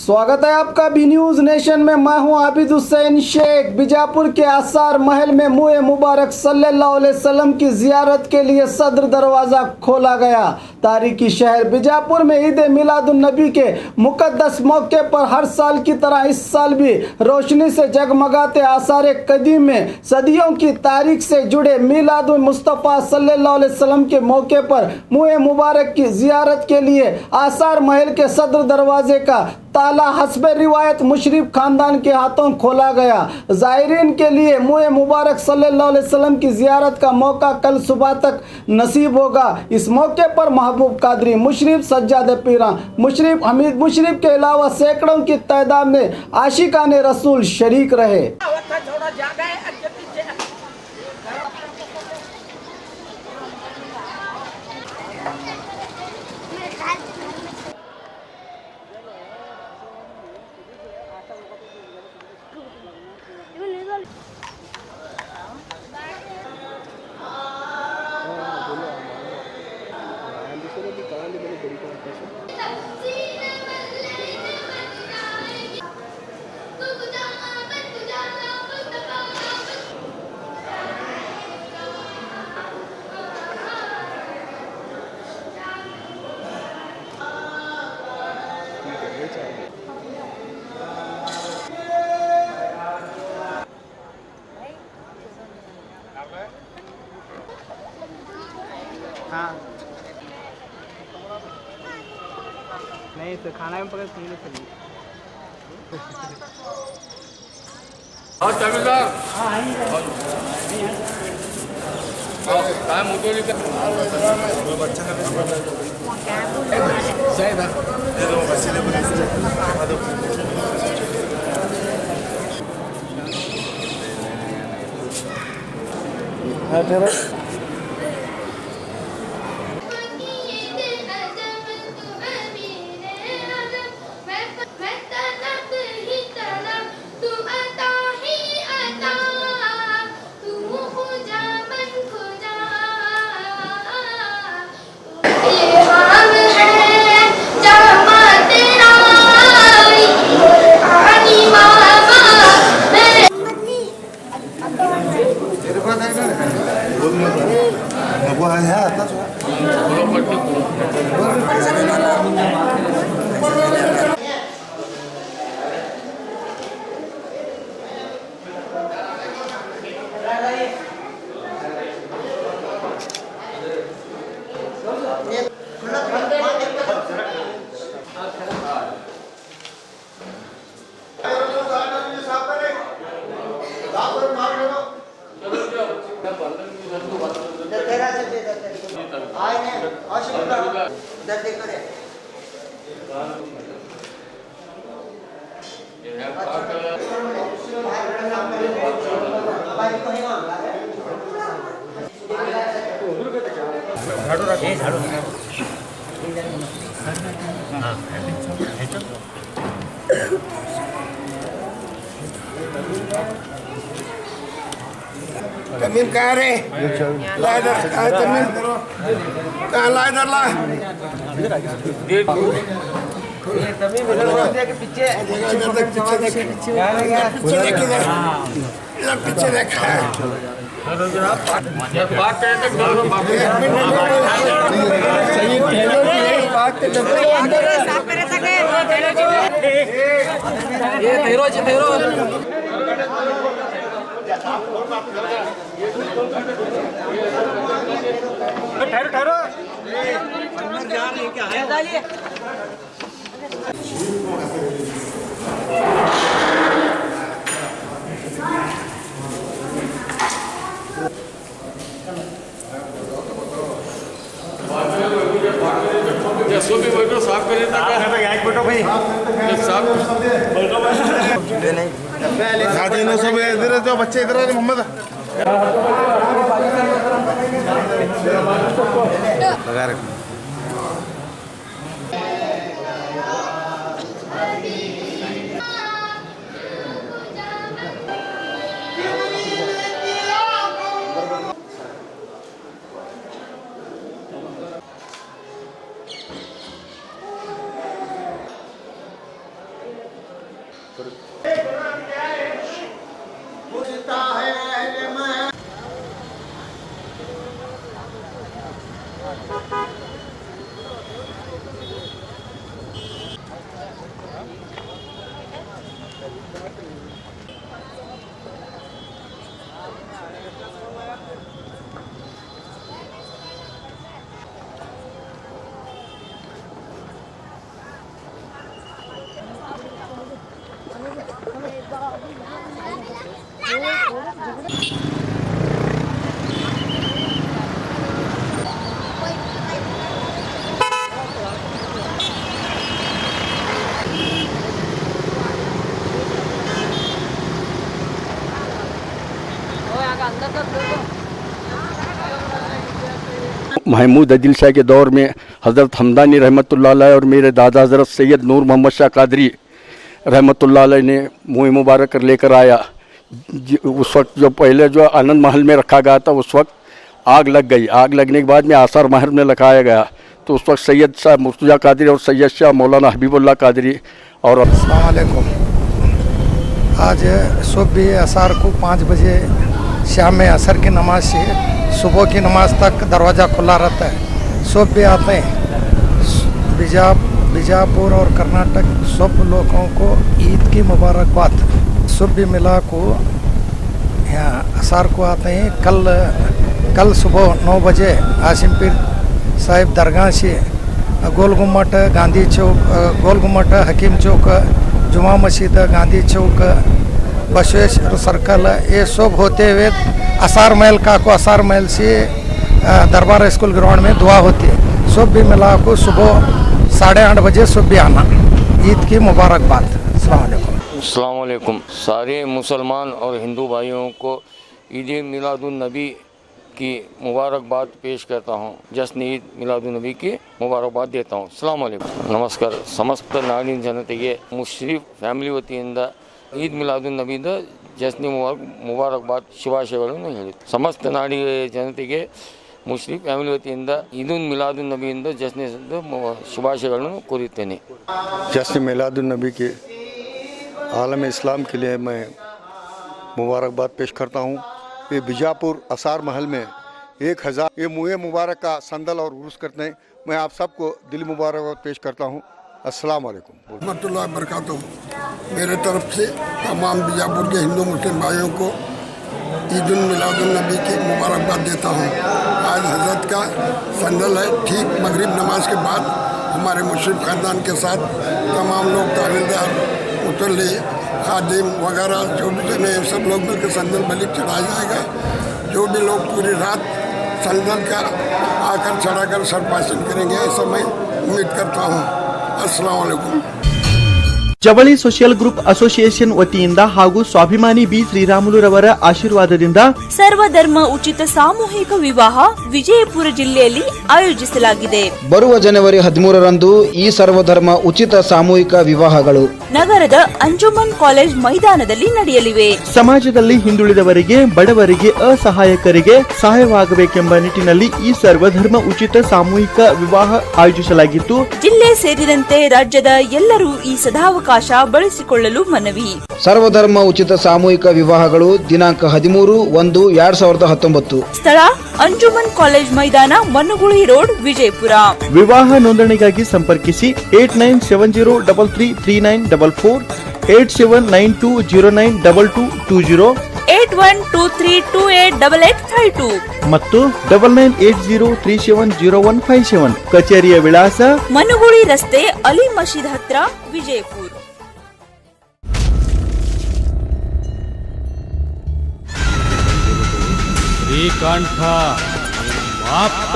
स्वागत है आपका बी न्यूज नेशन में। मैं हूं आबिद हुसैन शेख। बीजापुर के आसार महल में मुए मुबारक सल्लल्लाहु अलैहि वसल्लम की जियारत के लिए सदर दरवाज़ा खोला गया। तारीखी शहर बीजापुर में ईद मिलादुन्नबी के मुकद्दस मौके पर हर साल की तरह इस साल भी रोशनी से जगमगाते आसार कदीम में सदियों की तारीख से जुड़े मिलादुल मुस्तफ़ा सल्लल्लाहु अलैहि वसल्लम के मौके पर मुए मुबारक की जियारत के लिए आसार महल के सदर दरवाजे का ताला हस्बे रिवायत मुशरिफ खानदान के हाथों खोला गया। ज़ायरीन के लिए मुए मुबारक सल्लल्लाहु अलैहि वसल्लम की जियारत का मौका कल सुबह तक नसीब होगा। इस मौके पर महबूब कादरी मुशरिफ, सज्जाद पीरा मुशरिफ, हमीद मुशरिफ के अलावा सैकड़ों की तादाद में आशिकाने रसूल शरीक रहे। हाँ नहीं तो खाना में पकड़ पीने चलिए। और तमिलनाडु काम उतोरी का बच्चा सही था ये दो वसीले बना दो। हाँ तेरा वो है आता तमीम कहाँ रे? लाइदर कहाँ तमीम? कहाँ लाइदर ला? तमीम इधर देखिए के पीछे। इधर देख पीछे देख। पीछे देख इधर। इधर पीछे देख। बात करें तो दोनों बात सही बात साफ करे सके ये तेरो ठहरो अंदर जा रहे क्या है? जैसो भी बैठो साफ करें बैठो भाई साफ नहीं सब इधर जो बच्चे इधर है मोहम्मद लगा रख महमूद अदिल शाह के दौर में हज़रत हमदानी रहमतुल्लाह अलैह और मेरे दादा हज़रत सैयद नूर मोहम्मद शाह कादरी रहमतुल्लाह अलैह ने मुँह मुबारक लेकर आया। उस वक्त जो पहले जो आनंद महल में रखा गया था उस वक्त आग लग गई। आग लगने के बाद में आसार महल में लगाया गया तो उस वक्त सैयद शाह मुर्तज़ा कादरी और सैयद शाह मौलाना हबीबुल्लाह कादरी और अस्सलाम वालेकुम। आज सुबह असार को 5 बजे शाम में असर की नमाज से सुबह की नमाज तक दरवाज़ा खुला रहता है। सुबह आते हैं बीजापुर और कर्नाटक सब लोगों को ईद की मुबारकबाद। सुबह मिला को यहाँ असार को आते हैं। कल सुबह 9 बजे आसिम पीर साहिब दरगाह से गोल गुम्मट गांधी चौक, गोल गुम्मट हकीम चौक, जुमा मस्जिद गांधी चौक, बसवेश्वर सर्कल, ये सब होते हुए असार महल का को असार महल से दरबार स्कूल ग्राउंड में दुआ होती है। सब भी मिला को सुबह 8:30 बजे सुबह आना। ईद की मुबारकबाद। अस्सलाम वालेकुम। सारे मुसलमान और हिंदू भाइयों को ईद मिलादुन्नबी की मुबारकबाद पेश करता हूँ। जश्न ईद मिलादुन्नबी की मुबारकबाद देता हूँ। अस्सलाम वालेकुम। नमस्कार। समस्त ನಾಡಿನ ಜನತೆಗೆ ಮುಶ್ರೀಫ್ ಫ್ಯಾಮಿಲಿ ವತಿಯಿಂದ ಈದ್ ಮಿಲಾದುನ್ನಬಿದ ಜಶ್ನಿ ಮುಬಾರಕ್ಬಾದ್ ಶುಭಾಶಯಗಳನ್ನು ಹೇಳುತ್ತೇನೆ। ಸಮಸ್ತ ನಾಡಿನ ಜನತೆಗೆ ಮುಶ್ರೀಫ್ ಫ್ಯಾಮಿಲಿ ವತಿಯಿಂದ ಈದುನ್ ಮಿಲಾದುನ್ನಬಿಯಿಂದ ಜಶ್ನಿ ಶುಭಾಶಯಗಳನ್ನು ಕೋರುತ್ತೇನೆ। जश्न मिलादुन्नबी के आलम इस्लाम के लिए मैं मुबारकबाद पेश करता हूँ। ये बीजापुर असार महल में 1000 ये मुँह मुबारक का संदल और उर्स करते हैं। मैं आप सबको दिल मुबारकबाद पेश करता हूँ। अस्सलाम वालेकुम रहमतुल्लाह बरकातहू। मेरे तरफ से तमाम बीजापुर के हिंदू मुस्लिम भाइयों को ईद उल मिलादुन्नबी की मुबारकबाद देता हूँ। आज हजरत का संदल है। ठीक मगरिब नमाज के बाद हमारे मुस्लिम ख़ानदान के साथ तमाम लोग तावीलदार मुतल्ली खादिम वगैरह जो भी जने सब लोग मिलकर संदल बलिक चढ़ाया जाएगा। जो भी लोग पूरी रात संदल का आकर चढ़ाकर सरपासन करेंगे ऐसा मैं उम्मीद करता हूँ। अस्सलाम वालेकुम। ಜವಳಿ ಸೋಷಿಯಲ್ ಗ್ರೂಪ್ ಅಸೋಸಿಯೇಷನ್ ವತಿಯಿಂದ ಹಾಗೂ ಸ್ವಾಭಿಮಾನಿ ಬಿ ಶ್ರೀರಾಮುಲುರವರ ಆಶೀರ್ವಾದದಿಂದ ಸರ್ವಧರ್ಮ ಉಚಿತ ಸಾಮೂಹಿಕ ವಿವಾಹ ವಿಜಯಪುರ ಜಿಲ್ಲೆಯಲ್ಲಿ ಆಯೋಜಿಸಲಾಗಿದೆ। ಬರುವ ಜನವರಿ 13ರಂದು ಈ ಸರ್ವಧರ್ಮ ಉಚಿತ ಸಾಮೂಹಿಕ ವಿವಾಹಗಳು ನಗರದ ಅಂಜುಮನ್ ಕಾಲೇಜ್ ಮೈದಾನದಲ್ಲಿ ನಡೆಯಲಿವೆ। ಸಮಾಜದಲ್ಲಿ ಹಿಂದುಳಿದವರಿಗೆ, ಬಡವರಿಗೆ, ಅಸಹಾಯಕರಿಗೆ ಸಹಾಯವಾಗಬೇಕೆಂಬ ನಿಟ್ಟಿನಲ್ಲಿ ಈ ಸರ್ವಧರ್ಮ ಉಚಿತ ಸಾಮೂಹಿಕ ವಿವಾಹ ಆಯೋಜಿಸಲಾಗಿತ್ತು। ಜಿಲ್ಲೆ ಸೇರಿದಂತೆ ರಾಜ್ಯದ ಎಲ್ಲರೂ ಈ ಸದಾವಕಾಶ ಬಳಸಿಕೊಳ್ಳಲು ಮನವಿ। ಸರ್ವಧರ್ಮ ಉಚಿತ ಸಾಮೂಹಿಕ ವಿವಾಹಗಳು ದಿನಾಂಕ 13/1/2019। ಸ್ಥಳ ಅಂಜುಮನ್ ಕಾಲೇಜ್ ಮೈದಾನ, ಮನುಗುಳಿ ರೋಡ್, ವಿಜಯಪುರ। ವಿವಾಹ ನೋಂದಣಿಗಾಗಿ ಸಂಪರ್ಕಿಸಿ 8970333944, 8792092220, 8123288852 ಮತ್ತು 9980370157। ಕಚೇರಿಯ ವಿಳಾಸ ಮನುಗುಳಿ ರಸ್ತೆ, ಅಲಿ ಮಸೀದ್ ಹತ್ರ, ವಿಜಯಪುರ। ಶ್ರೀಕಂಠ ಬಾಪ್ಪ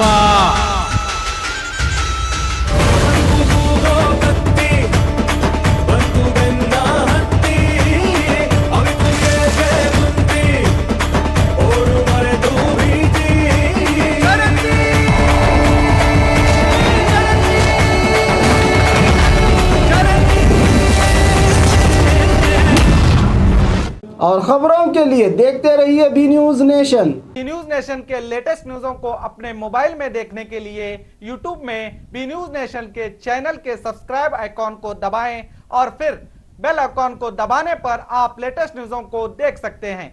और खबरों के लिए देखते रहिए B news nation. B news nation के लेटेस्ट न्यूज़ों को अपने मोबाइल में देखने के लिए यूट्यूब में बी न्यूज नेशन के चैनल के सब्सक्राइब आइकॉन को दबाएं और फिर बेल आइकॉन को दबाने पर आप लेटेस्ट न्यूज़ों को देख सकते हैं।